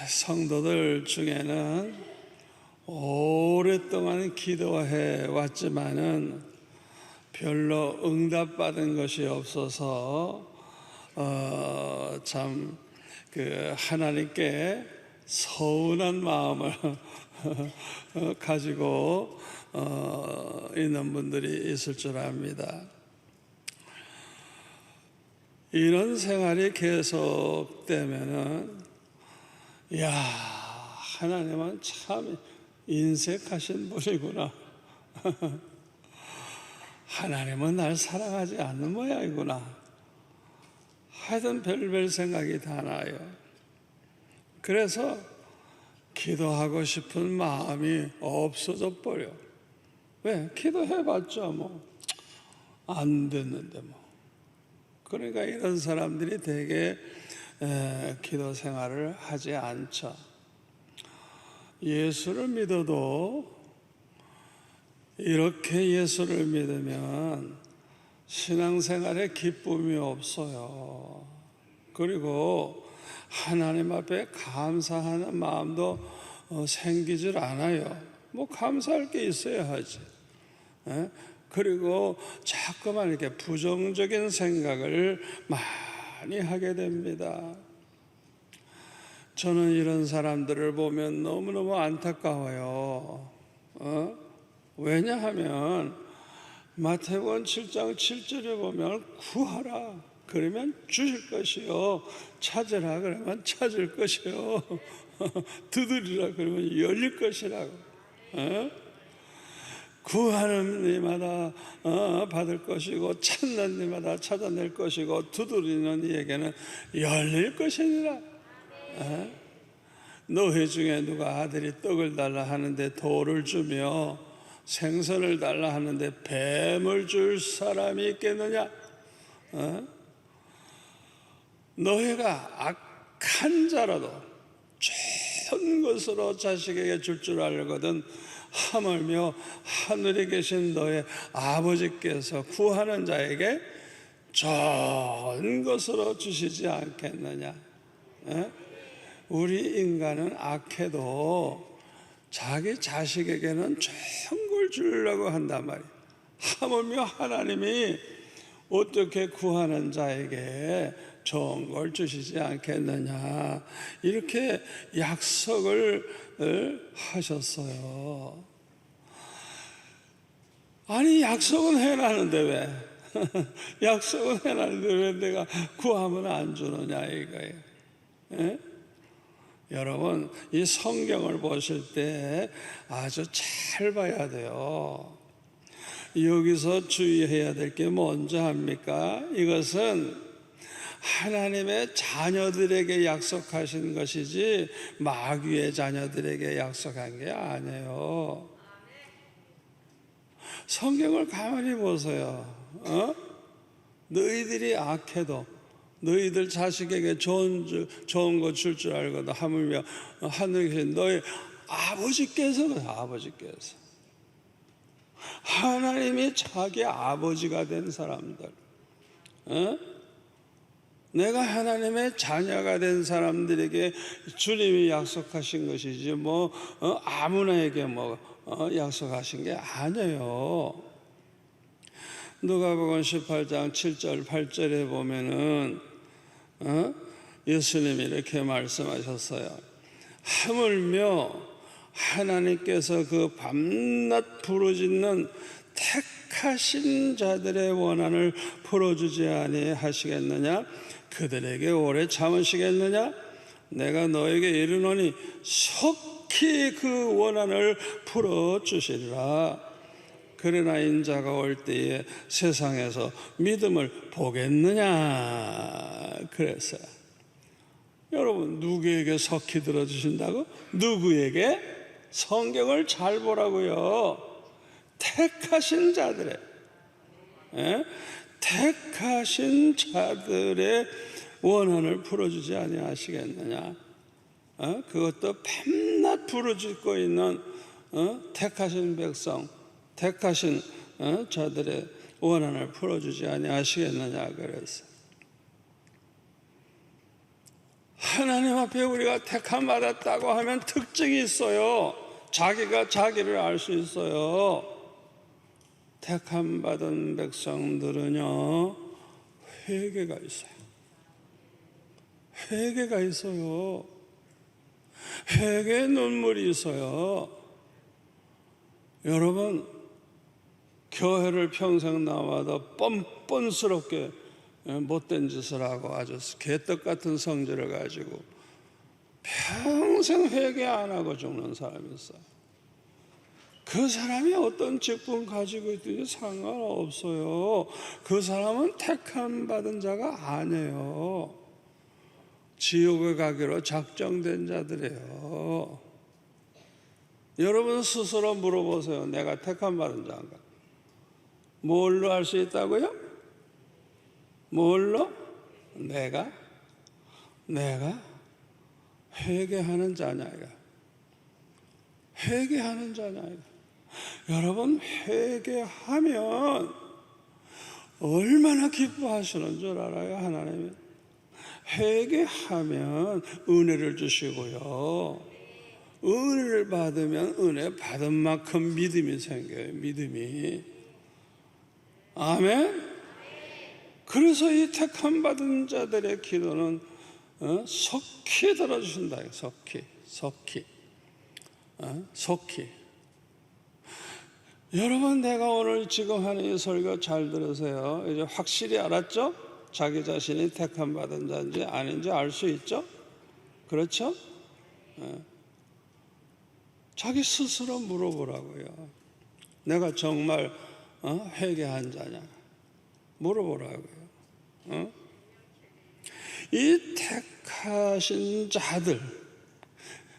성도들 중에는 오랫동안 기도해 왔지만은 별로 응답받은 것이 없어서 참 하나님께 서운한 마음을 가지고 있는 분들이 있을 줄 압니다. 이런 생활이 계속되면은 하나님은 참 인색하신 분이구나. 하나님은 날 사랑하지 않는 모양이구나. 하여튼 별별 생각이 다 나요. 그래서 기도하고 싶은 마음이 없어져 버려. 왜? 기도해봤자 안 됐는데 그러니까 이런 사람들이 되게 기도 생활을 하지 않죠. 예수를 믿어도 이렇게 예수를 믿으면 신앙생활에 기쁨이 없어요. 그리고 하나님 앞에 감사하는 마음도 생기질 않아요. 감사할 게 있어야 하지. 그리고 자꾸만 이렇게 부정적인 생각을 많이 하게 됩니다. 저는 이런 사람들을 보면 너무너무 안타까워요. 왜냐하면 마태복음 7장 7절에 보면 구하라 그러면 주실 것이요, 찾으라 그러면 찾을 것이요, 두드리라 그러면 열릴 것이라고. 구하는 이마다 받을 것이고 찾는 이마다 찾아낼 것이고 두드리는 이에게는 열릴 것이니라. 너희 중에 누가 아들이 떡을 달라 하는데 돌을 주며 생선을 달라 하는데 뱀을 줄 사람이 있겠느냐? 너희가 악한 자라도 좋은 것으로 자식에게 줄 알거든 하물며 하늘에 계신 너의 아버지께서 구하는 자에게 좋은 것으로 주시지 않겠느냐? 우리 인간은 악해도 자기 자식에게는 좋은 걸 주려고 한단 말이에요. 하물며 하나님이 어떻게 구하는 자에게 좋은 걸 주시지 않겠느냐, 이렇게 약속을 하셨어요. 아니 약속은 해놨는데 왜 약속은 해놨는데 왜 내가 구하면 안 주느냐 이거예요. 여러분, 이 성경을 보실 때 아주 잘 봐야 돼요. 여기서 주의해야 될 게 뭔지 압니까? 이것은 하나님의 자녀들에게 약속하신 것이지 마귀의 자녀들에게 약속한 게 아니에요. 성경을 가만히 보세요. 너희들이 악해도 너희들 자식에게 좋은 거 줄 줄 알거든 하물며 하늘에 계신 너희 아버지께서 하나님이 자기 아버지가 된 사람들, 내가 하나님의 자녀가 된 사람들에게 주님이 약속하신 것이지 아무나에게 약속하신 게 아니에요. 누가복음 18장 7절 8절에 보면은 예수님이 이렇게 말씀하셨어요. 하물며 하나님께서 그 밤낮 부르짖는 택하신 자들의 원한을 풀어주지 아니하시겠느냐? 그들에게 오래 참으시겠느냐? 내가 너에게 이르노니 속히 그 원한을 풀어주시리라. 그러나 인자가 올 때에 세상에서 믿음을 보겠느냐 그랬어요. 여러분, 누구에게 속히 들어주신다고? 누구에게? 성경을 잘 보라고요. 택하신 자들의, 택하신 자들의 원한을 풀어주지 아니하시겠느냐? 그것도 밤낮 부르짖고 있는 택하신 백성, 택하신 자들의 원한을 풀어주지 아니하시겠느냐 그랬어요. 하나님 앞에 우리가 택함 받았다고 하면 특징이 있어요. 자기가 자기를 알 수 있어요. 택함 받은 백성들은요, 회개가 있어요. 회개가 있어요. 회개의 눈물이 있어요. 여러분, 교회를 평생 나와도 뻔뻔스럽게 못된 짓을 하고 아주 개떡 같은 성질을 가지고 평생 회개 안 하고 죽는 사람이 있어요. 그 사람이 어떤 직분 가지고 있든지 상관없어요. 그 사람은 택함 받은 자가 아니에요. 지옥에 가기로 작정된 자들이에요. 여러분 스스로 물어보세요. 내가 택함 받은 자인가? 뭘로 알 수 있다고요? 뭘로? 내가 회개하는 자냐 이거. 회개하는 자냐 이거. 여러분 회개하면 얼마나 기뻐하시는 줄 알아요? 하나님이 회개하면 은혜를 주시고요, 은혜를 받으면 은혜 받은 만큼 믿음이 생겨요. 믿음이. 아멘. 그래서 이 택함 받은 자들의 기도는 속히 들어주신다. 속히. 여러분, 내가 오늘 지금 하는 이 설교 잘 들으세요. 이제 확실히 알았죠? 자기 자신이 택함 받은 자인지 아닌지 알 수 있죠? 그렇죠? 자기 스스로 물어보라고요. 내가 정말 회개한 자냐? 물어보라고요. 이 택하신 자들,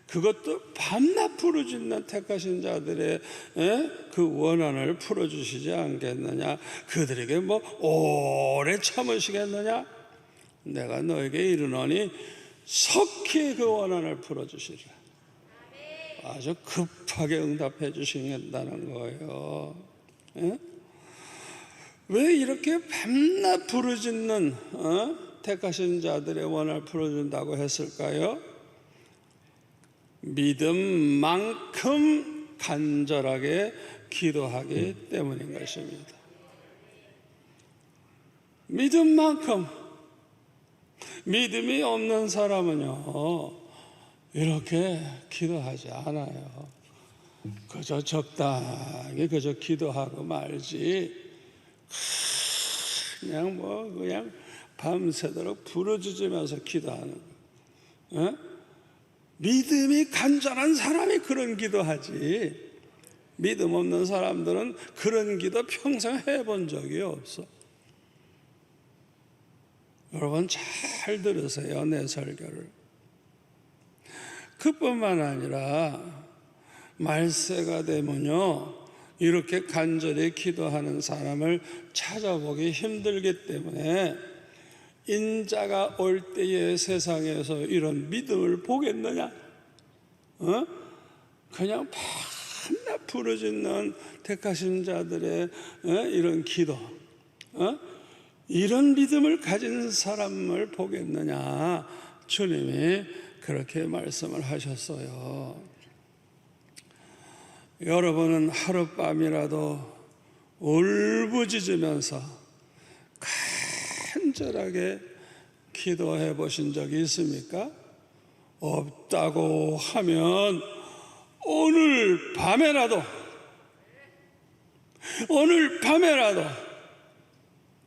그것도 밤낮 부르짖는 택하신 자들의 그 원한을 풀어주시지 않겠느냐? 그들에게 뭐 오래 참으시겠느냐? 내가 너에게 이르노니 속히 그 원한을 풀어주시리라. 아주 급하게 응답해 주시겠다는 거예요. 왜 이렇게 밤낮 부르짖는 택하신 자들의 원한을 풀어준다고 했을까요? 믿음만큼 간절하게 기도하기 때문인 것입니다. 믿음만큼. 믿음이 없는 사람은요, 이렇게 기도하지 않아요. 그저 적당히 그저 기도하고 말지, 그냥 밤새도록 부르짖으면서 기도하는 거예요. 믿음이 간절한 사람이 그런 기도하지, 믿음 없는 사람들은 그런 기도 평생 해본 적이 없어. 여러분 잘 들으세요, 내 설교를. 그뿐만 아니라 말세가 되면요, 이렇게 간절히 기도하는 사람을 찾아보기 힘들기 때문에 인자가 올 때의 세상에서 이런 믿음을 보겠느냐? 그냥 밤낮 부르짖는 택하신 자들의 이런 기도, 이런 믿음을 가진 사람을 보겠느냐? 주님이 그렇게 말씀을 하셨어요. 여러분은 하룻밤이라도 울부짖으면서 간절하게 기도해 보신 적이 있습니까? 없다고 하면 오늘 밤에라도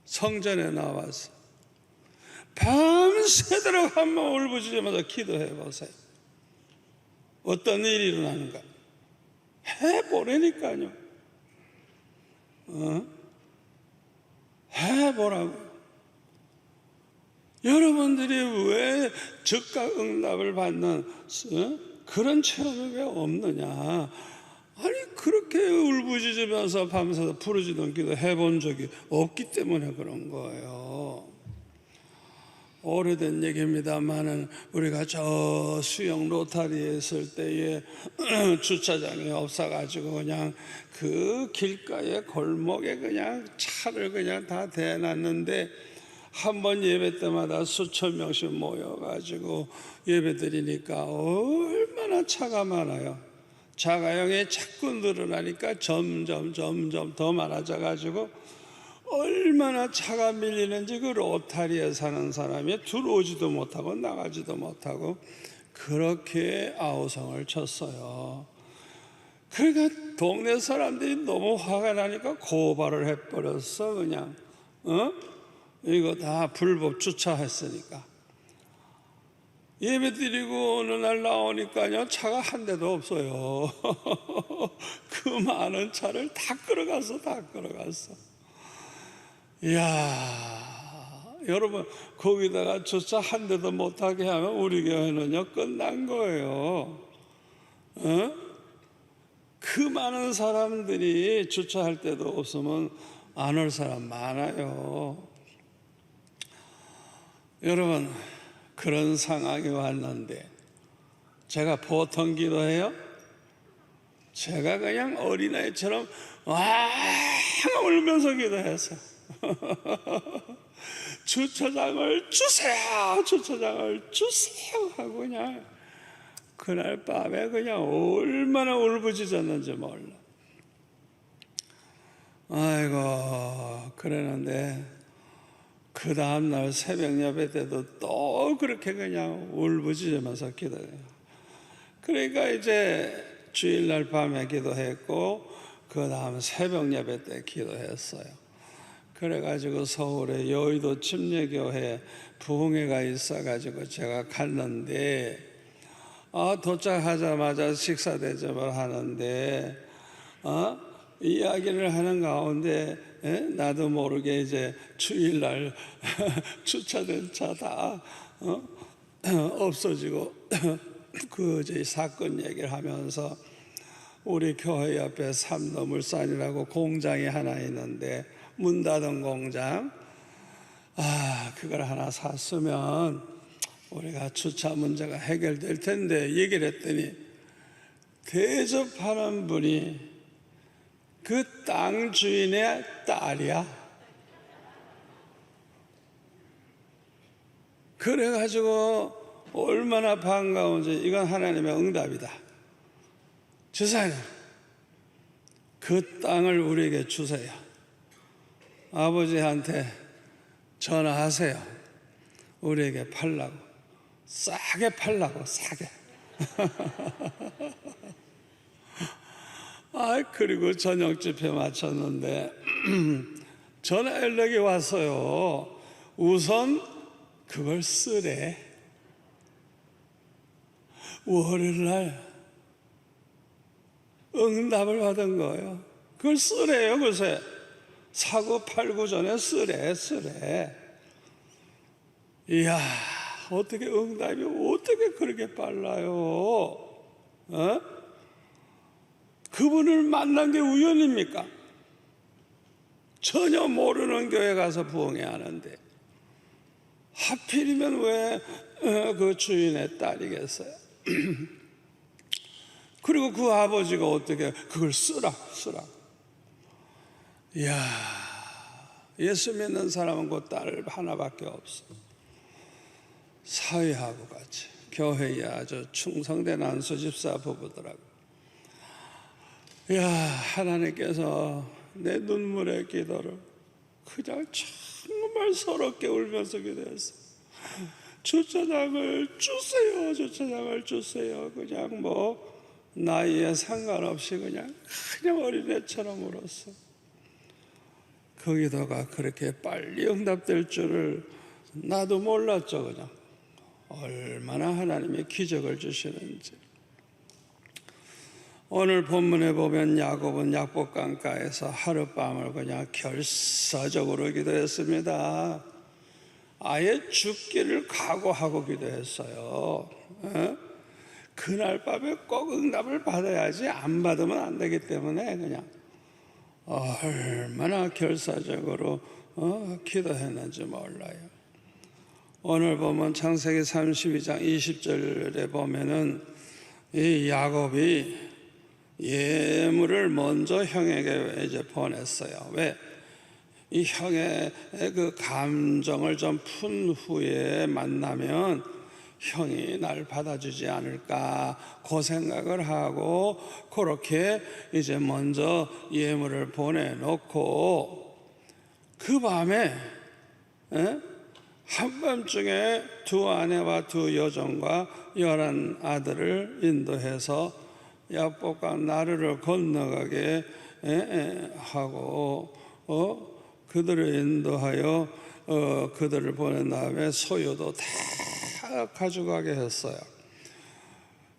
성전에 나와서 밤새도록 한번 울부짖으면서 기도해 보세요. 어떤 일이 일어나는가? 해보라니까요. 해보라고. 여러분들이 왜 즉각 응답을 받는 그런 체험이 왜 없느냐? 아니, 그렇게 울부짖으면서 밤새서 부르짖는 기도 해본 적이 없기 때문에 그런 거예요. 오래된 얘기입니다만은 우리가 저 수영 로타리에 있을 때에 주차장이 없어가지고 그냥 그 길가에 골목에 그냥 차를 그냥 다 대놨는데 한 번 예배 때마다 수천 명씩 모여가지고 예배 드리니까 얼마나 차가 많아요. 자가용이 자꾸 늘어나니까 점점 더 많아져가지고 얼마나 차가 밀리는지 그 로타리에 사는 사람이 들어오지도 못하고 나가지도 못하고 그렇게 아우성을 쳤어요. 그러니까 동네 사람들이 너무 화가 나니까 고발을 해버렸어. 그냥 이거 다 불법 주차했으니까. 예배 드리고 어느 날 나오니까요 차가 한 대도 없어요. 그 많은 차를 다 끌어갔어. 이야, 여러분 거기다가 주차 한 대도 못하게 하면 우리 교회는요 끝난 거예요. 그 많은 사람들이 주차할 데도 없으면 안 올 사람 많아요. 여러분 그런 상황이 왔는데 제가 보통 기도해요? 제가 그냥 어린아이처럼 와 울면서 기도했어요. 주차장을 주세요 하고 그냥 그날 밤에 그냥 얼마나 울부짖었는지 몰라. 아이고 그러는데 그 다음날 새벽 예배 때도 또 그렇게 그냥 울부짖으면서 기도해요. 그러니까 이제 주일날 밤에 기도했고 그 다음 새벽 예배 때 기도했어요. 그래가지고 서울에 여의도 침례교회 부흥회가 있어가지고 제가 갔는데 도착하자마자 식사 대접을 하는데 이야기를 하는 가운데 나도 모르게 이제 주일날 주차된 차 다 없어지고 그 사건 얘기를 하면서 우리 교회 옆에 삼도물산이라고 공장이 하나 있는데 문 닫은 공장 그걸 하나 샀으면 우리가 주차 문제가 해결될 텐데 얘기를 했더니 대접하는 분이 그 땅 주인의 딸이야. 그래가지고 얼마나 반가운지 이건 하나님의 응답이다. 지사님 그 땅을 우리에게 주세요. 아버지한테 전화하세요. 우리에게 팔라고 싸게 팔라고 싸게. 그리고 저녁 집회 마쳤는데 전화 연락이 왔어요. 우선 그걸 쓰래. 월요일날 응답을 받은 거예요. 그걸 쓰래요. 글쎄 사고 팔고 전에 쓰래. 이야 어떻게 응답이 어떻게 그렇게 빨라요? 그분을 만난 게 우연입니까? 전혀 모르는 교회 가서 부흥회 하는데 하필이면 왜 그 주인의 딸이겠어요? 그리고 그 아버지가 어떻게 그걸 쓰라. 이야 예수 믿는 사람은 그 딸 하나밖에 없어. 사위하고 같이 교회에 아주 충성된 안수집사 부부더라고. 야 하나님께서 내 눈물의 기도를 그냥 정말 서럽게 울면서 기도했어. 주차장을 주세요. 그냥 뭐 나이에 상관없이 그냥 어린애처럼 울었어. 그 기도가 그렇게 빨리 응답될 줄을 나도 몰랐죠. 그냥 얼마나 하나님이 기적을 주시는지. 오늘 본문에 보면 야곱은 약복강가에서 하룻밤을 그냥 결사적으로 기도했습니다. 아예 죽기를 각오하고 기도했어요. 그날 밤에 꼭 응답을 받아야지 안 받으면 안 되기 때문에 그냥 얼마나 결사적으로 기도했는지 몰라요. 오늘 보면 창세기 32장 20절에 보면은 이 야곱이 예물을 먼저 형에게 이제 보냈어요. 왜? 이 형의 그 감정을 좀 푼 후에 만나면 형이 날 받아주지 않을까 그 생각을 하고 그렇게 이제 먼저 예물을 보내놓고 그 밤에 한밤중에 두 아내와 두 여종과 11 아들을 인도해서 야복강 나루를 건너가게 하고 그들을 인도하여 그들을 보낸 다음에 소유도 다 가져가게 했어요.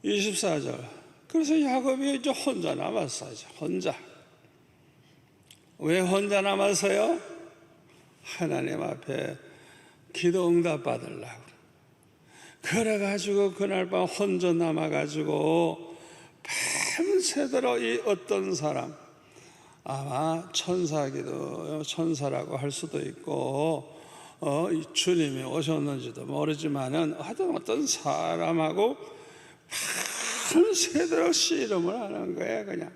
24절. 그래서 야곱이 이제 혼자 남았어요. 혼자. 왜 혼자 남았어요? 하나님 앞에 기도 응답 받으려고. 그래가지고 그날 밤 혼자 남아가지고 밤새도록 이 어떤 사람, 아마 천사라고 할 수도 있고 주님이 오셨는지도 모르지만은 하여튼 어떤 사람하고 밤새도록 씨름을 하는 거예요. 그냥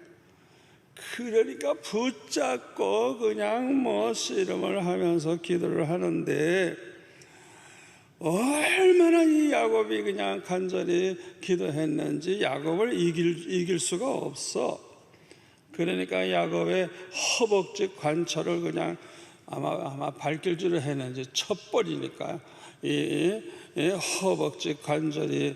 그러니까 붙잡고 그냥 씨름을 하면서 기도를 하는데 얼마나 이 야곱이 그냥 간절히 기도했는지 야곱을 이길 수가 없어. 그러니까 야곱의 허벅지 관철을 그냥 아마 발길질을 했는지 쳐버리니까 이 허벅지 관절이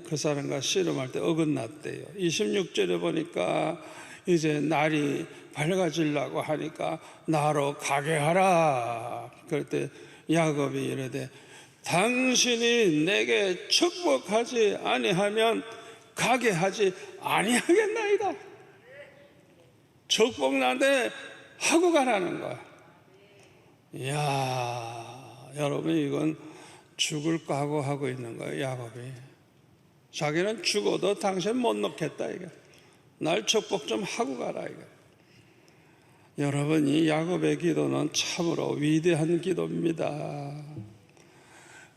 그 사람과 씨름할 때 어긋났대요. 26절에 보니까 이제 날이 밝아지려고 하니까 나로 가게 하라. 그럴 때 야곱이 이르되 당신이 내게 축복하지 아니하면 가게 하지 아니하겠나이다. 축복 나한테 하고 가라는 거야. 이야, 여러분 이건 죽을 각오하고 있는 거예요. 야곱이 자기는 죽어도 당신 못 넣겠다 이게. 날 축복 좀 하고 가라 이게. 여러분 이 야곱의 기도는 참으로 위대한 기도입니다.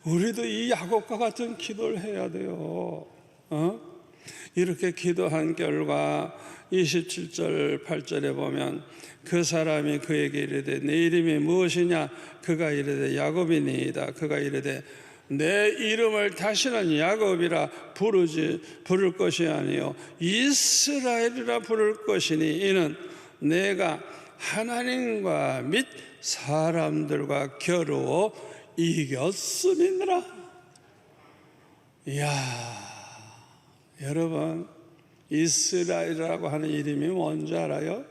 우리도 이 야곱과 같은 기도를 해야 돼요. 이렇게 기도한 결과 27절 8절에 보면 그 사람이 그에게 이르되 내 이름이 무엇이냐? 그가 이르되 야곱이니이다. 그가 이르되 내 이름을 다시는 야곱이라 부를 것이 아니요 이스라엘이라 부를 것이니 이는 내가 하나님과 및 사람들과 겨루어 이겼음이니라. 이야, 여러분 이스라엘이라고 하는 이름이 뭔지 알아요?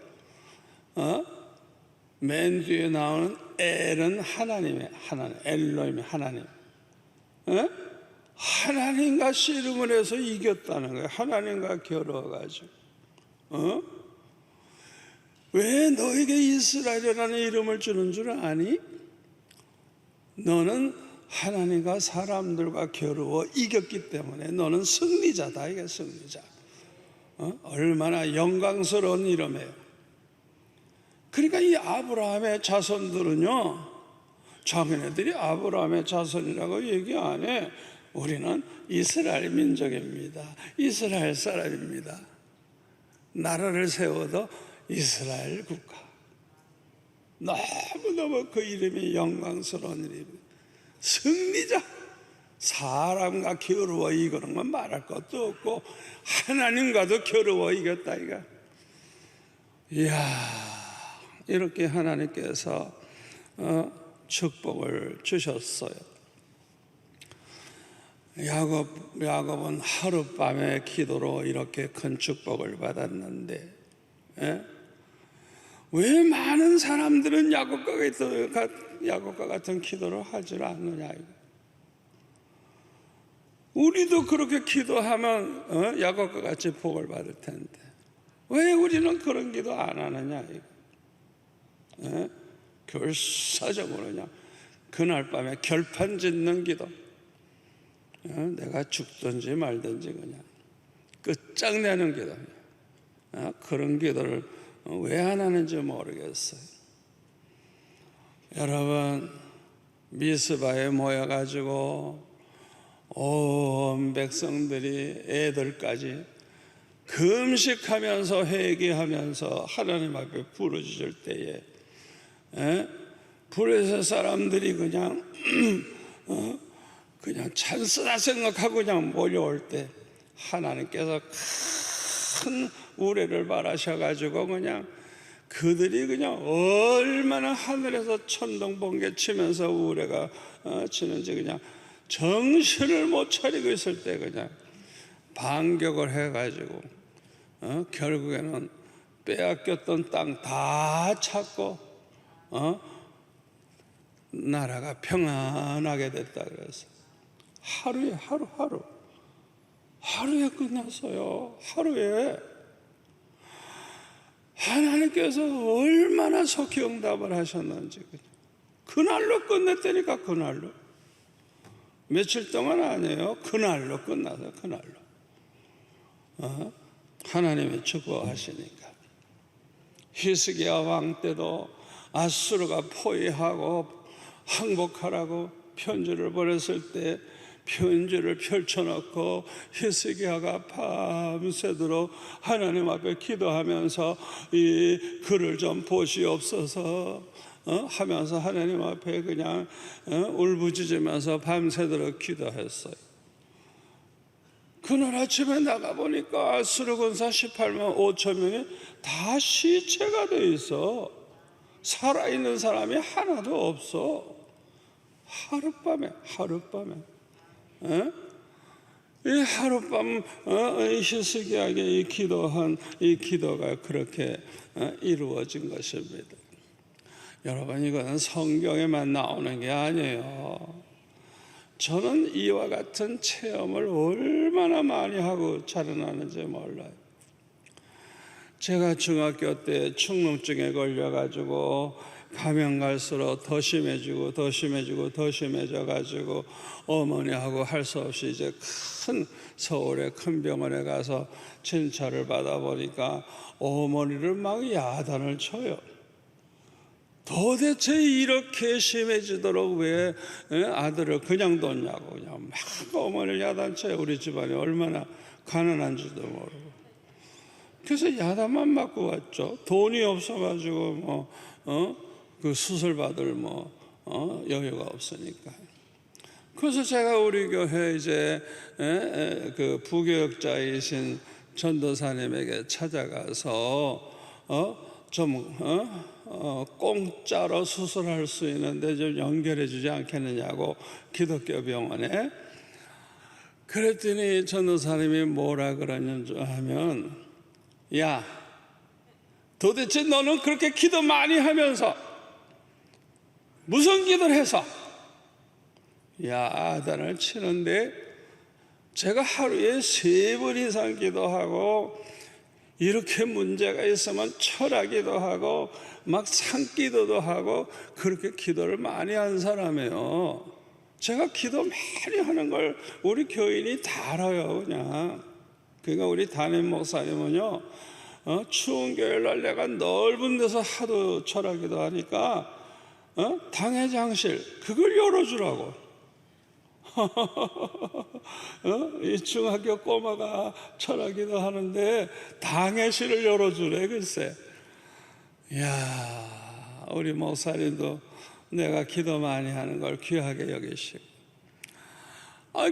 맨 뒤에 나오는 엘은 하나님의 하나님, 엘로힘의 하나님. 하나님과 씨름을 해서 이겼다는 거예요. 하나님과 겨루어가지고. 왜 너에게 이스라엘이라는 이름을 주는 줄 아니? 너는 하나님과 사람들과 겨루어 이겼기 때문에 너는 승리자다. 이게 승리자. 얼마나 영광스러운 이름이에요. 그러니까 이 아브라함의 자손들은요, 자기네들이 아브라함의 자손이라고 얘기 안 해. 우리는 이스라엘 민족입니다. 이스라엘 사람입니다. 나라를 세워도 이스라엘 국가. 너무너무 그 이름이 영광스러운 이름입니다. 승리자. 사람과 겨루어 이기는 건 말할 것도 없고 하나님과도 겨루어 이겼다 이거. 이야, 이렇게 하나님께서 축복을 주셨어요. 야곱은 하룻밤의 기도로 이렇게 큰 축복을 받았는데 왜 많은 사람들은 야곱과 같은 기도를 하지 않느냐 이거. 우리도 그렇게 기도하면 야곱과 같이 복을 받을 텐데 왜 우리는 그런 기도 안 하느냐 이거. 결사적으로 그냥 그날 밤에 결판 짓는 기도. 내가 죽든지 말든지 그냥 끝장내는 기도. 그런 기도를 왜 안 하는지 모르겠어요. 여러분 미스바에 모여가지고 온 백성들이 애들까지 금식하면서 회개하면서 하나님 앞에 부르짖을 때에 브레스 사람들이 그냥 그냥 찬스다 생각하고 그냥 몰려올 때 하나님께서 큰 우레를 바라셔가지고 그냥 그들이 그냥 얼마나 하늘에서 천둥번개 치면서 우레가 치는지 그냥 정신을 못 차리고 있을 때 그냥 반격을 해가지고 결국에는 빼앗겼던 땅 다 찾고 나라가 평안하게 됐다 그래서 하루에 끝났어요. 하루에 하나님께서 얼마나 속히 응답을 하셨는지 그날로 끝냈다니까. 그날로 며칠 동안 아니에요. 그날로 끝나서 그날로 하나님이 축복하시니까. 히스기야 왕 때도 아수르가 포위하고 항복하라고 편지를 보냈을 때 편지를 펼쳐놓고 히스기야가 밤새도록 하나님 앞에 기도하면서 이 글을 좀 보시옵소서 하면서 하나님 앞에 그냥 울부짖으면서 밤새도록 기도했어요. 그날 아침에 나가보니까 아수르 군사 18만 5천 명이 다 시체가 돼 있어. 살아있는 사람이 하나도 없어. 하룻밤에 이 하룻밤 히스기야에게 기도한 이 기도가 그렇게 이루어진 것입니다. 여러분, 이거는 성경에만 나오는 게 아니에요. 저는 이와 같은 체험을 얼마나 많이 하고 자라나는지 몰라요. 제가 중학교 때 축농증에 걸려가지고 가면 갈수록 더 심해지고 심해져가지고 어머니하고 할 수 없이 이제 서울의 큰 병원에 가서 진찰을 받아보니까 어머니를 막 야단을 쳐요. 도대체 이렇게 심해지도록 왜 아들을 그냥 뒀냐고 그냥 막 어머니를 야단쳐요. 우리 집안이 얼마나 가난한지도 모르고. 그래서 야단만 맞고 왔죠. 돈이 없어가지고 그 수술 받을 여유가 없으니까. 그래서 제가 우리 교회 이제 그 부교역자이신 전도사님에게 찾아가서 공짜로 수술할 수 있는데 좀 연결해 주지 않겠느냐고 기독교 병원에. 그랬더니 전도사님이 뭐라 그러는지 하면, 야, 도대체 너는 그렇게 기도 많이 하면서 무슨 기도를 해서 야단을 치는데, 제가 하루에 3번 이상 기도하고 이렇게 문제가 있으면 철하기도 하고 막 산기도도 하고 그렇게 기도를 많이 한 사람이에요. 제가 기도 많이 하는 걸 우리 교인이 다 알아요. 그냥 그러니까 우리 담임 목사님은요, 추운 겨울날 내가 넓은 데서 하도 철하기도 하니까 당회장실 그걸 열어주라고. 이 중학교 꼬마가 철하기도 하는데 당회실을 열어주래. 글쎄, 이야, 우리 목사님도 내가 기도 많이 하는 걸 귀하게 여기시고.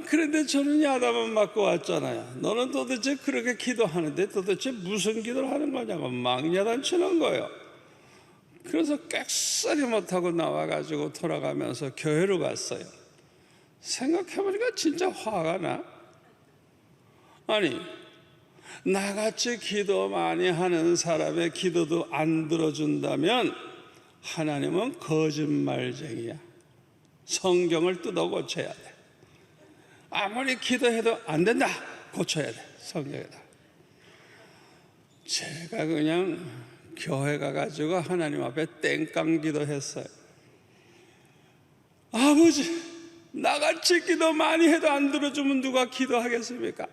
그런데 저는 야단만 맞고 왔잖아요. 너는 도대체 그렇게 기도하는데 도대체 무슨 기도를 하는 거냐고 막 야단치는 거예요. 그래서 꽥소리 못하고 나와가지고 돌아가면서 교회로 갔어요. 생각해보니까 진짜 화가 나. 아니, 나같이 기도 많이 하는 사람의 기도도 안 들어준다면 하나님은 거짓말쟁이야. 성경을 뜯어 고쳐야 돼. 아무리 기도해도 안 된다, 고쳐야 돼. 성경에다. 제가 그냥 교회 가가지고 하나님 앞에 땡깡 기도했어요. 아버지, 나같이 기도 많이 해도 안 들어주면 누가 기도하겠습니까?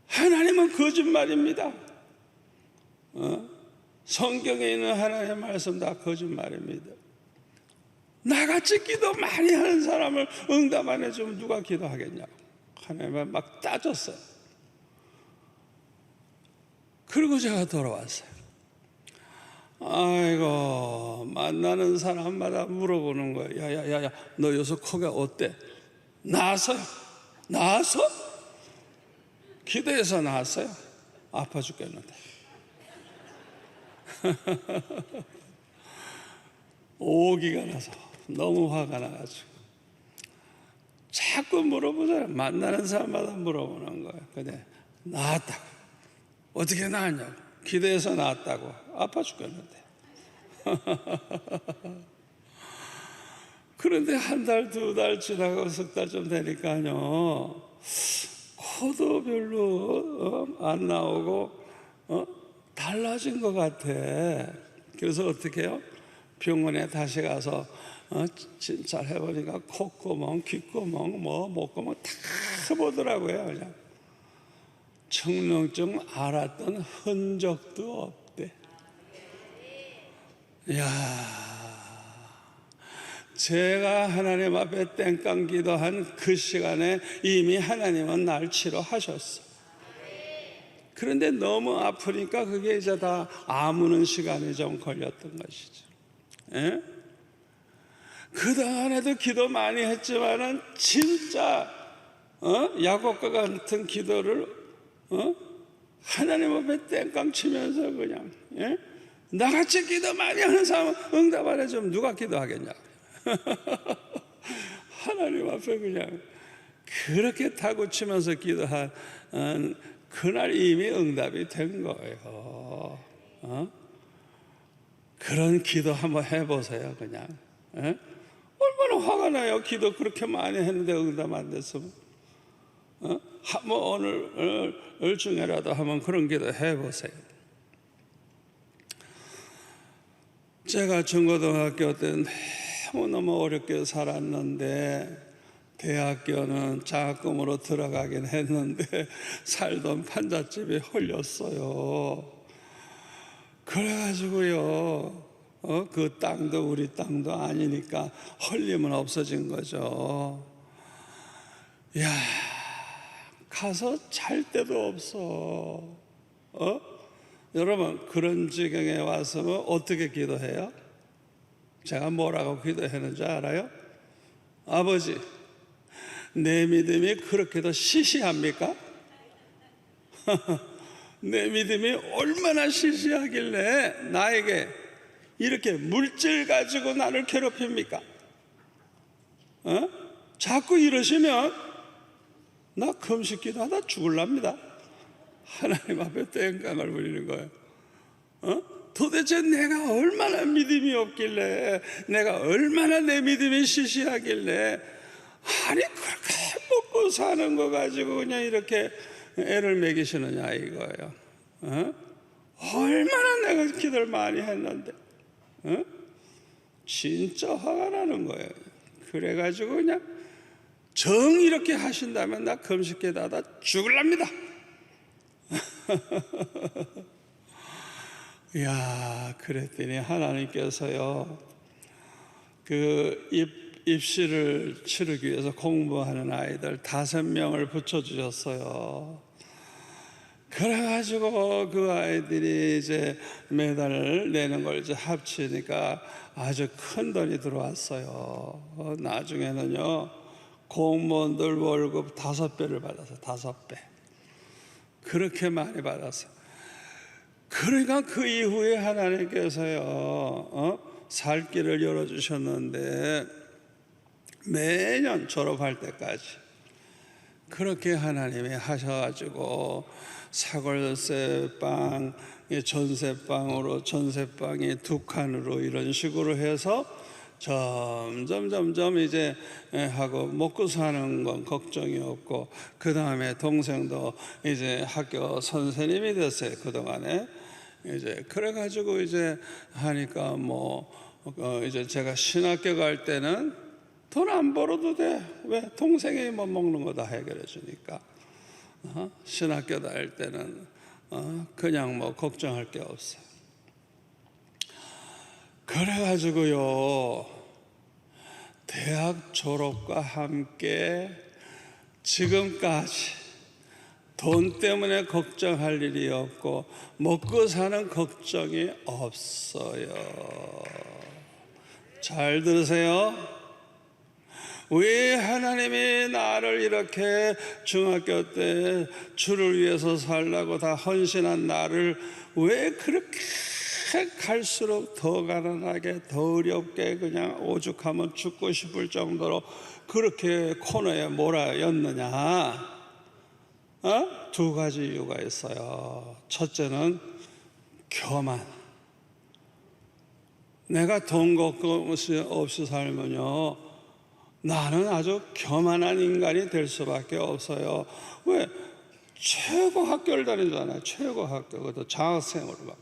하나님은 거짓말입니다. 성경에 있는 하나님의 말씀 다 거짓말입니다. 나같이 기도 많이 하는 사람을 응답 안 해주면 누가 기도하겠냐고 하나님을 막 따졌어요. 그리고 제가 돌아왔어요. 아이고, 만나는 사람마다 물어보는 거야. 야야야야, 너 요새 코가 어때? 나았어요. 나았어? 기도해서 나았어요. 아파 죽겠는데. 오기가 나서 너무 화가 나가지고 자꾸 물어보잖아요. 만나는 사람마다 물어보는 거예요. 근데 나았다고. 어떻게 나았냐고. 기도해서 나았다고. 아파 죽겠는데. 그런데 한 달, 두 달 지나고 석 달 좀 되니까요, 코도 별로 안 나오고 달라진 것 같아. 그래서 어떻게 해요? 병원에 다시 가서 진찰 해보니까 콧구멍, 귓구멍, 목구멍 다 보더라고요. 그냥 청룡증 알았던 흔적도 없대. 이야, 제가 하나님 앞에 땡깡 기도한 그 시간에 이미 하나님은 날 치료하셨어. 그런데 너무 아프니까 그게 이제 다 아무는 시간이 좀 걸렸던 것이죠. 예? 그동안에도 기도 많이 했지만은 진짜 야곱과 같은 기도를 하나님 앞에 땡깡 치면서 그냥 나같이 기도 많이 하는 사람은 응답 안 해주면 누가 기도하겠냐. 하나님 앞에 그냥 그렇게 타고치면서 기도한 그날 이미 응답이 된 거예요. 그런 기도 한번 해보세요. 그냥 얼마나 화가 나요. 기도 그렇게 많이 했는데 응답 안 됐으면. 뭐 오늘 중에라도 한번 그런 기도 해보세요. 제가 중고등학교 때 너무너무 어렵게 살았는데 대학교는 장학금으로 들어가긴 했는데 살던 판잣집이 헐렸어요. 그래가지고요, 그 땅도 우리 땅도 아니니까 헐리면 없어진 거죠. 야, 가서 잘 데도 없어. 여러분, 그런 지경에 와서는 어떻게 기도해요? 제가 뭐라고 기도했는지 알아요? 아버지, 내 믿음이 그렇게도 시시합니까? 내 믿음이 얼마나 시시하길래 나에게 이렇게 물질 가지고 나를 괴롭힙니까? 자꾸 이러시면 나 금식 기도하다 죽을랍니다. 하나님 앞에 땡깡을 부리는 거예요. 도대체 내가 얼마나 믿음이 없길래, 내가 얼마나 내 믿음이 시시하길래, 아니 그렇게 먹고 사는 거 가지고 그냥 이렇게 애를 먹이시느냐 이거예요. 얼마나 내가 기도를 많이 했는데 진짜 화가 나는 거예요. 그래가지고 그냥 정 이렇게 하신다면 나 금식기도하다 죽을랍니다. 야, 그랬더니 하나님께서요, 그 입시를 치르기 위해서 공부하는 아이들 5명을 붙여주셨어요. 그래가지고 그 아이들이 이제 매달 내는 걸 이제 합치니까 아주 큰 돈이 들어왔어요. 나중에는요, 공무원들 월급 5배를 받았어요. 5배. 그렇게 많이 받았어요. 그러니까 그 이후에 하나님께서요, 살 길을 열어주셨는데 매년 졸업할 때까지 그렇게 하나님이 하셔가지고 사골세방, 전세방으로 전세방이 2칸으로 이런 식으로 해서 점점 이제 하고 먹고 사는 건 걱정이 없고, 그 다음에 동생도 이제 학교 선생님이 됐어요. 그동안에 이제 그래가지고 이제 하니까 이제 제가 신학교 갈 때는 돈 안 벌어도 돼. 왜? 동생이 뭐 먹는 거 다 해결해 주니까. 신학교 다닐 때는 그냥 뭐 걱정할 게 없어요. 그래가지고요, 대학 졸업과 함께 지금까지 돈 때문에 걱정할 일이 없고 먹고 사는 걱정이 없어요. 잘 들으세요. 왜 하나님이 나를 이렇게 중학교 때 주를 위해서 살라고 다 헌신한 나를 왜 그렇게 갈수록 더 가난하게 더 어렵게 그냥 오죽하면 죽고 싶을 정도로 그렇게 코너에 몰아였느냐? 두 가지 이유가 있어요. 첫째는 교만. 내가 돈 걱정 없이 살면요, 나는 아주 교만한 인간이 될 수밖에 없어요. 왜? 최고 학교를 다니잖아요. 최고 학교. 그것도 장학생으로 막.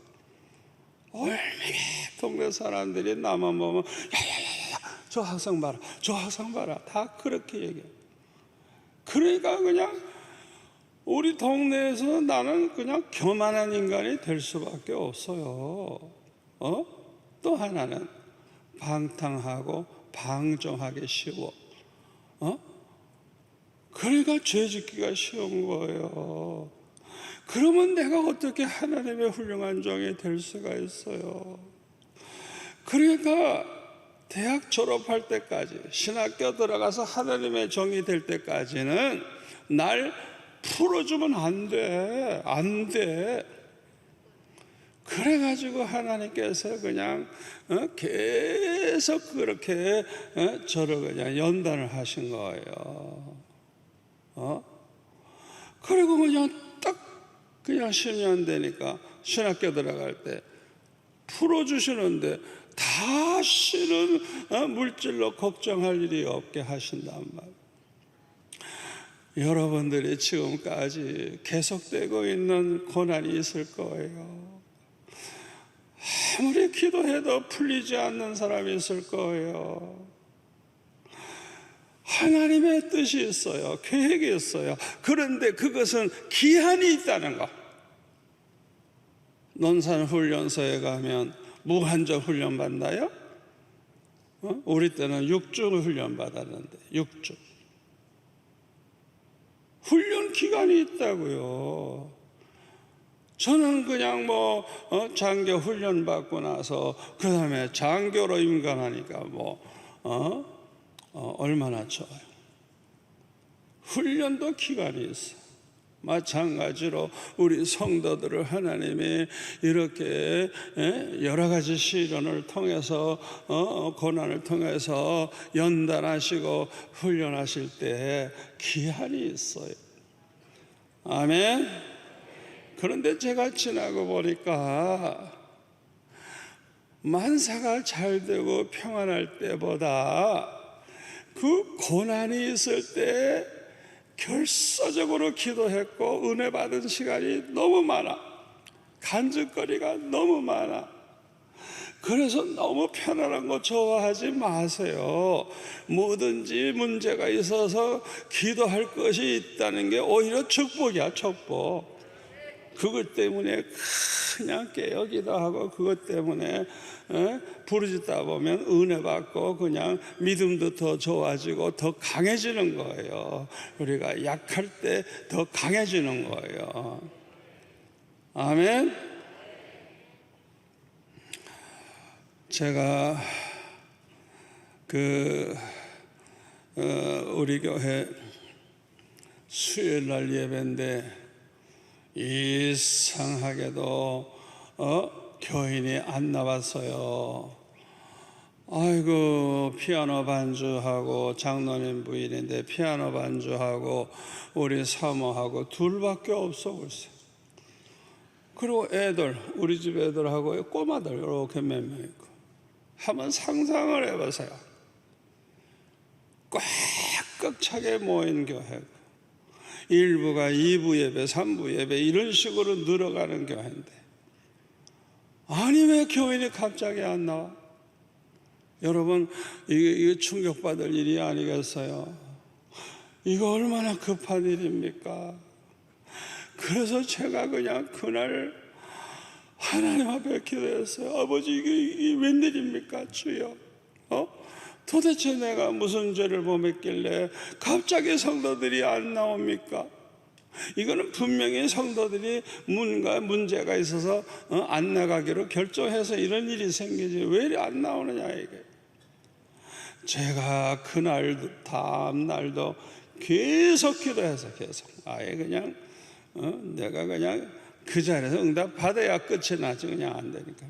얼마나 동네 사람들이 나만 보면 야야야야 저 학생 봐라 저 학생 봐라 다 그렇게 얘기해요. 그러니까 그냥 우리 동네에서 나는 그냥 교만한 인간이 될 수밖에 없어요. 또 하나는 방탕하고 방종하기 쉬워. 그러니까 죄짓기가 쉬운 거예요. 그러면 내가 어떻게 하나님의 훌륭한 종이 될 수가 있어요? 그러니까 대학 졸업할 때까지, 신학교 들어가서 하나님의 종이 될 때까지는 날 풀어주면 안 돼. 안 돼. 그래가지고 하나님께서 그냥 계속 그렇게 저를 그냥 연단을 하신 거예요. 그리고 그냥 10년 되니까 신학교 들어갈 때 풀어주시는데 다시는 물질로 걱정할 일이 없게 하신단 말이에요. 여러분들이 지금까지 계속되고 있는 고난이 있을 거예요. 아무리 기도해도 풀리지 않는 사람이 있을 거예요. 하나님의 뜻이 있어요. 계획이 있어요. 그런데 그것은 기한이 있다는 거. 논산훈련소에 가면 무한정 훈련 받나요? 우리 때는 6주 훈련 받았는데 6주. 훈련 기간이 있다고요. 저는 그냥 장교 훈련 받고 나서 그 다음에 장교로 임관하니까 얼마나 좋아요. 훈련도 기간이 있어. 마찬가지로 우리 성도들을 하나님이 이렇게 여러 가지 시련을 통해서 고난을 통해서 연단하시고 훈련하실 때 기한이 있어요. 아멘. 그런데 제가 지나고 보니까 만사가 잘 되고 평안할 때보다 그 고난이 있을 때 결사적으로 기도했고 은혜 받은 시간이 너무 많아. 간증거리가 너무 많아. 그래서 너무 편안한 거 좋아하지 마세요. 뭐든지 문제가 있어서 기도할 것이 있다는 게 오히려 축복이야, 축복. 그것 때문에 그냥 깨어 기도하고 그것 때문에 부르짖다 보면 은혜 받고 그냥 믿음도 더 좋아지고 더 강해지는 거예요. 우리가 약할 때 더 강해지는 거예요. 아멘. 제가 우리 교회 수요일 날 예배인데 이상하게도 교인이 안 나왔어요. 아이고, 피아노 반주하고 장로님 부인인데 피아노 반주하고 우리 사모하고 둘밖에 없어 글쎄. 그리고 애들, 우리 집 애들하고 꼬마들 이렇게 몇 명 있고. 한번 상상을 해보세요. 꽉꽉 차게 모인 교회고 1부가 2부 예배, 3부 예배 이런 식으로 늘어가는 교회인데 아니 왜 교인이 갑자기 안 나와? 여러분 이게 충격받을 일이 아니겠어요? 이거 얼마나 급한 일입니까? 그래서 제가 그냥 그날 하나님 앞에 기도했어요. 아버지 이게 웬일입니까 주여? 도대체 내가 무슨 죄를 범했길래 갑자기 성도들이 안 나옵니까? 이거는 분명히 성도들이 뭔가 문제가 있어서 안 나가기로 결정해서 이런 일이 생기지 왜 이리 안 나오느냐 이게. 제가 그날 다음 날도 계속 기도해서 계속 아예 그냥 내가 그냥 그 자리에서 응답 받아야 끝이 나지 그냥 안 되니까.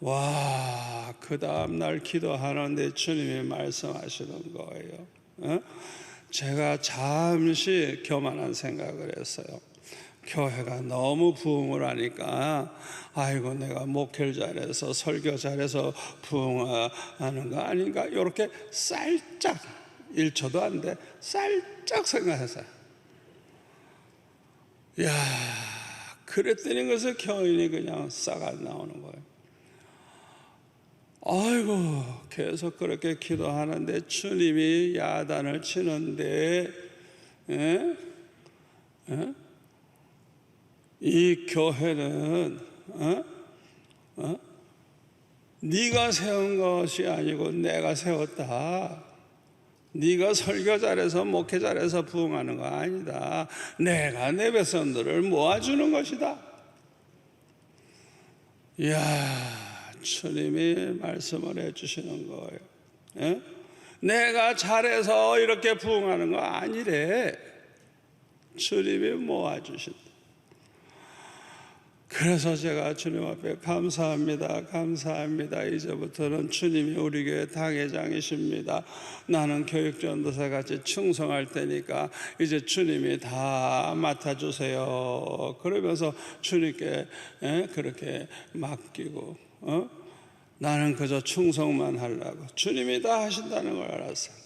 와, 그 다음 날 기도하는데 주님이 말씀하시는 거예요. 제가 잠시 교만한 생각을 했어요. 교회가 너무 부흥을 하니까 아이고 내가 목회를 잘해서 설교 잘해서 부흥하는 거 아닌가 이렇게 살짝 1초도 안 돼 살짝 생각했어요. 야, 그랬더니 그래서 교인이 그냥 싹 안 나오는 거예요. 아이고 계속 그렇게 기도하는데 주님이 야단을 치는데 이 교회는 네가 세운 것이 아니고 내가 세웠다. 네가 설교 잘해서 목회 잘해서 부흥하는 거 아니다. 내가 내 백성들을 모아주는 것이다. 이야, 주님이 말씀을 해주시는 거예요. 내가 잘해서 이렇게 부흥하는 거 아니래. 주님이 모아주신다. 그래서 제가 주님 앞에 감사합니다. 감사합니다. 이제부터는 주님이 우리 교회 당회장이십니다. 나는 교육전도사 같이 충성할 테니까 이제 주님이 다 맡아주세요. 그러면서 주님께 그렇게 맡기고 나는 그저 충성만 하려고 주님이 다 하신다는 걸 알았어요.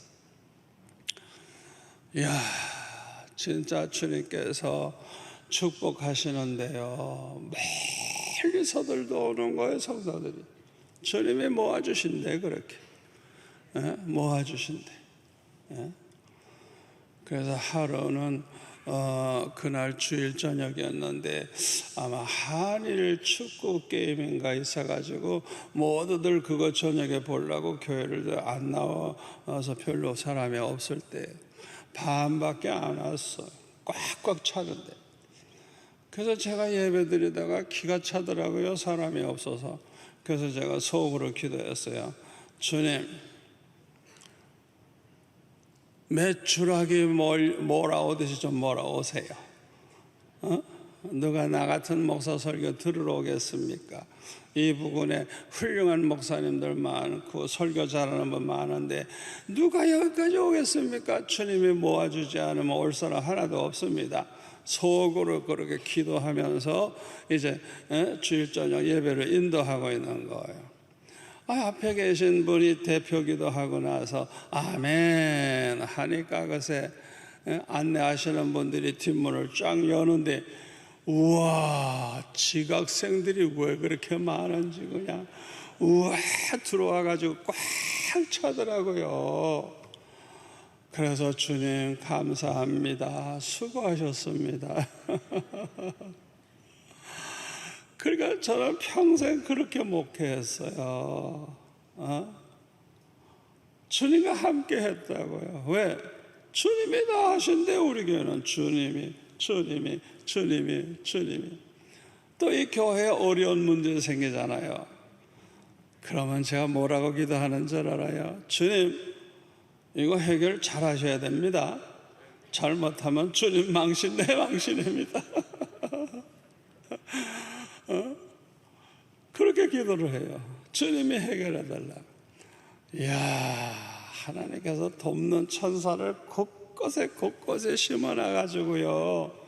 이야, 진짜 주님께서 축복하시는데요. 멀리서들도 오는 거예요, 성도들이. 주님이 모아주신대, 그렇게. 모아주신대. 그래서 하루는 그날 주일 저녁이었는데 아마 한일 축구 게임인가 있어가지고 모두들 그거 저녁에 보려고 교회를 안 나와서 별로 사람이 없을 때 반밖에 안 왔어요. 꽉꽉 차는데. 그래서 제가 예배 드리다가 기가 차더라고요. 사람이 없어서. 그래서 제가 속으로 기도했어요. 주님, 매출하기 몰아오듯이 좀 몰아오세요. 누가 나 같은 목사 설교 들으러 오겠습니까? 이 부근에 훌륭한 목사님들 많고 설교 잘하는 분 많은데 누가 여기까지 오겠습니까? 주님이 모아주지 않으면 올 사람 하나도 없습니다. 속으로 그렇게 기도하면서 이제 주일 저녁 예배를 인도하고 있는 거예요. 앞에 계신 분이 대표 기도하고 나서 아멘 하니까 그새 안내하시는 분들이 뒷문을 쫙 여는데 우와, 지각생들이 왜 그렇게 많은지 그냥 우와 들어와가지고 꽉 차더라고요. 그래서 주님 감사합니다. 수고하셨습니다. 그러니까 저는 평생 그렇게 목회했어요. 주님과 함께 했다고요. 왜? 주님이 다 하신대. 우리 교회는 주님이 또 이 교회에 어려운 문제 생기잖아요. 그러면 제가 뭐라고 기도하는 줄 알아요? 주님, 이거 해결 잘 하셔야 됩니다. 잘못하면 주님 망신 내 망신입니다. 그렇게 기도를 해요. 주님이 해결해 달라고. 이야, 하나님께서 돕는 천사를 곳곳에 심어놔가지고요.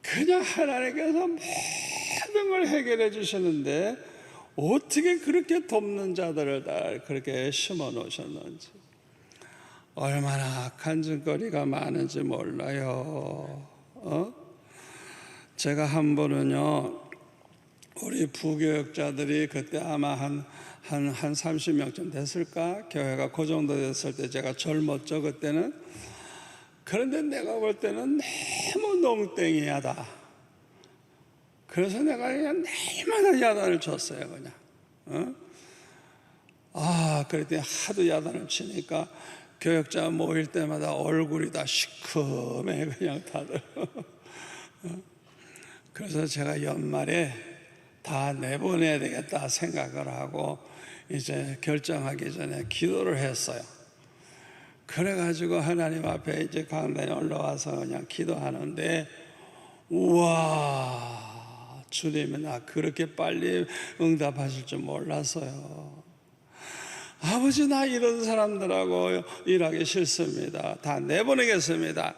그냥 하나님께서 모든 걸 해결해 주시는데 어떻게 그렇게 돕는 자들을 다 그렇게 심어 놓으셨는지, 얼마나 간증거리가 많은지 몰라요. 제가 한 번은요, 우리 부교역자들이 그때 아마 한 30명쯤 됐을까? 교회가 그 정도 됐을 때 제가 젊었죠, 그때는. 그런데 내가 볼 때는 너무 농땡이하다. 그래서 내가 그냥 날마다 야단을 쳤어요, 그냥. 그랬더니 하도 야단을 치니까 교역자 모일 때마다 얼굴이 다 시커매 그냥 다들. 그래서 제가 연말에 다 내보내야 되겠다 생각을 하고 이제 결정하기 전에 기도를 했어요. 그래가지고 하나님 앞에 이제 강단에 올라와서 그냥 기도하는데, 우와, 주님이 나 그렇게 빨리 응답하실 줄 몰랐어요. 아버지, 나 이런 사람들하고 일하기 싫습니다. 다 내보내겠습니다.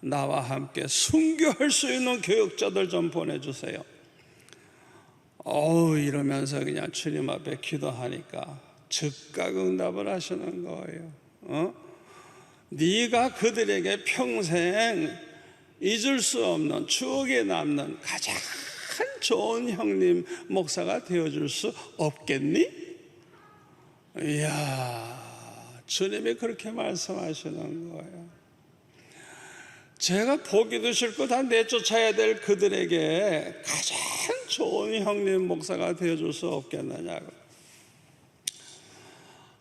나와 함께 순교할 수 있는 교역자들 좀 보내주세요. 이러면서 그냥 주님 앞에 기도하니까 즉각 응답을 하시는 거예요. 네가 그들에게 평생 잊을 수 없는 추억에 남는 가장 좋은 형님 목사가 되어줄 수 없겠니? 이야, 주님이 그렇게 말씀하시는 거예요. 제가 보기도 싫고 다 내쫓아야 될 그들에게 가장 좋은 형님 목사가 되어줄 수 없겠느냐고.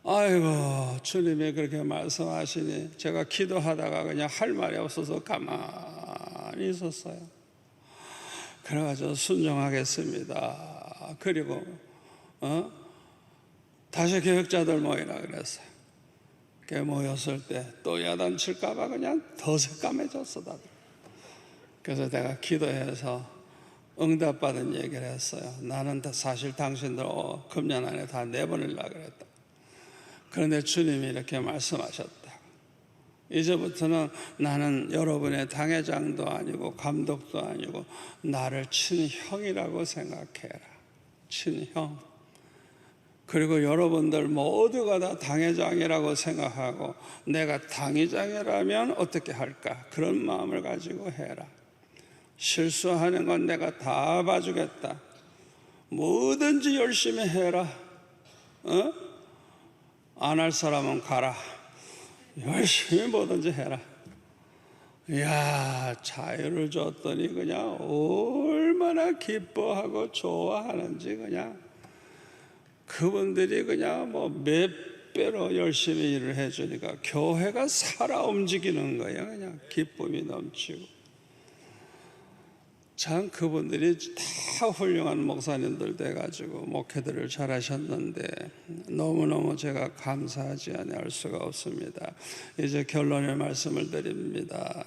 아이고, 주님이 그렇게 말씀하시니 제가 기도하다가 그냥 할 말이 없어서 가만히 있었어요. 그래가지고 순종하겠습니다. 그리고 다시 교역자들 모이라 그랬어요. 모였을 때 또 야단칠까봐 그냥 더 새까매졌어 다들. 그래서 내가 기도해서 응답받은 얘기를 했어요. 나는 사실 당신들 금년 안에 다 내보내려고 그랬다. 그런데 주님이 이렇게 말씀하셨다. 이제부터는 나는 여러분의 당회장도 아니고 감독도 아니고 나를 친형이라고 생각해라. 친형. 그리고 여러분들 모두가 다 당회장이라고 생각하고 내가 당회장이라면 어떻게 할까? 그런 마음을 가지고 해라. 실수하는 건 내가 다 봐주겠다. 뭐든지 열심히 해라. 안 할 사람은 가라. 열심히 뭐든지 해라. 이야, 자유를 줬더니 그냥 얼마나 기뻐하고 좋아하는지 그냥 그분들이 그냥 몇 배로 열심히 일을 해주니까 교회가 살아 움직이는 거예요. 그냥 기쁨이 넘치고. 참 그분들이 다 훌륭한 목사님들 돼가지고 목회들을 잘하셨는데 너무너무 제가 감사하지 않을 수가 없습니다. 이제 결론의 말씀을 드립니다.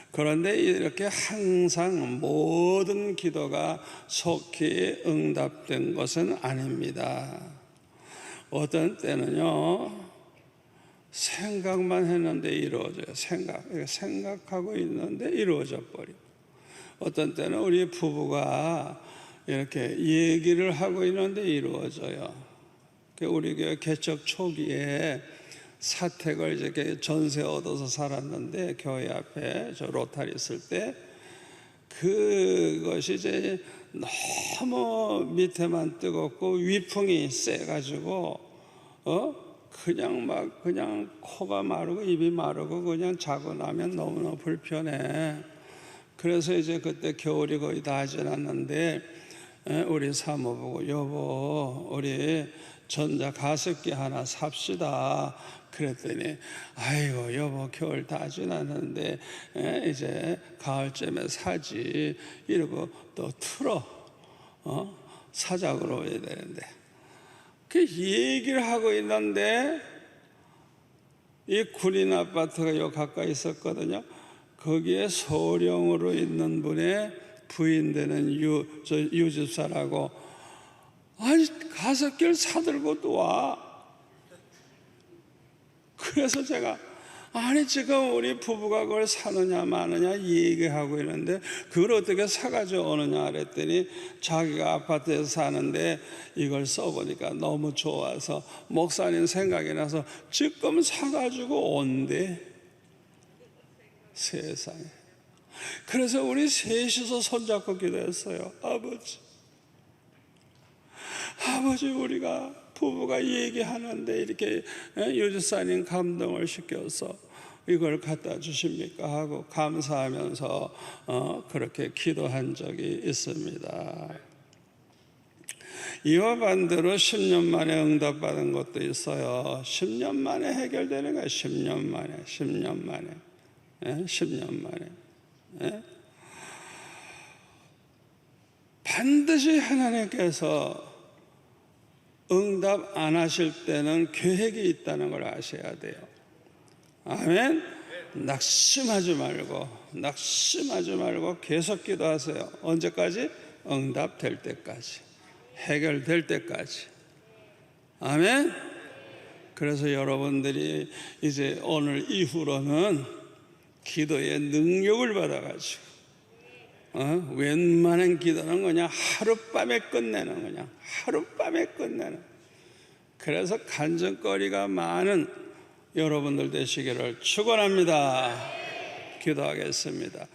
그런데 이렇게 항상 모든 기도가 속히 응답된 것은 아닙니다. 어떤 때는요, 생각만 했는데 이루어져요. 생각하고 있는데 이루어져 버려요. 어떤 때는 우리 부부가 이렇게 얘기를 하고 있는데 이루어져요. 우리 교회 개척 초기에 사택을 이렇게 전세 얻어서 살았는데 교회 앞에 저 로타리 있을 때 그것이 이제 너무 밑에만 뜨겁고 위풍이 세가지고 그냥 코가 마르고 입이 마르고 그냥 자고 나면 너무너무 불편해. 그래서 이제 그때 겨울이 거의 다 지났는데 우리 사모보고 여보 우리 전자 가습기 하나 삽시다. 그랬더니 아이고 여보 겨울 다 지났는데 이제 가을쯤에 사지 이러고 또 틀어 사자고 그러야 되는데 그 얘기를 하고 있는데 이 군인 아파트가 요 가까이 있었거든요. 거기에 소령으로 있는 분의 부인 되는 유집사라고 아니 가습기를 사들고 또 와. 그래서 제가 아니 지금 우리 부부가 그걸 사느냐 마느냐 얘기하고 있는데 그걸 어떻게 사가지고 오느냐 그랬더니 자기가 아파트에서 사는데 이걸 써보니까 너무 좋아서 목사님 생각이 나서 지금 사가지고 온대. 세상에. 그래서 우리 셋이서 손잡고 기도했어요. 아버지 우리가 부부가 얘기하는데 이렇게 유지사님 감동을 시켜서 이걸 갖다 주십니까 하고 감사하면서 그렇게 기도한 적이 있습니다. 이와 반대로 10년 만에 응답받은 것도 있어요. 10년 만에 해결되는 거예요. 10년 만에, 10년 만에, 10년 만에. 반드시 하나님께서 응답 안 하실 때는 계획이 있다는 걸 아셔야 돼요. 아멘. 낙심하지 말고 계속 기도하세요. 언제까지? 응답될 때까지, 해결될 때까지. 아멘. 그래서 여러분들이 이제 오늘 이후로는 기도의 능력을 받아가지고 웬만한 기도는 그냥 하룻밤에 끝내는, 그래서 간증거리가 많은 여러분들 되시기를 축원합니다. 기도하겠습니다.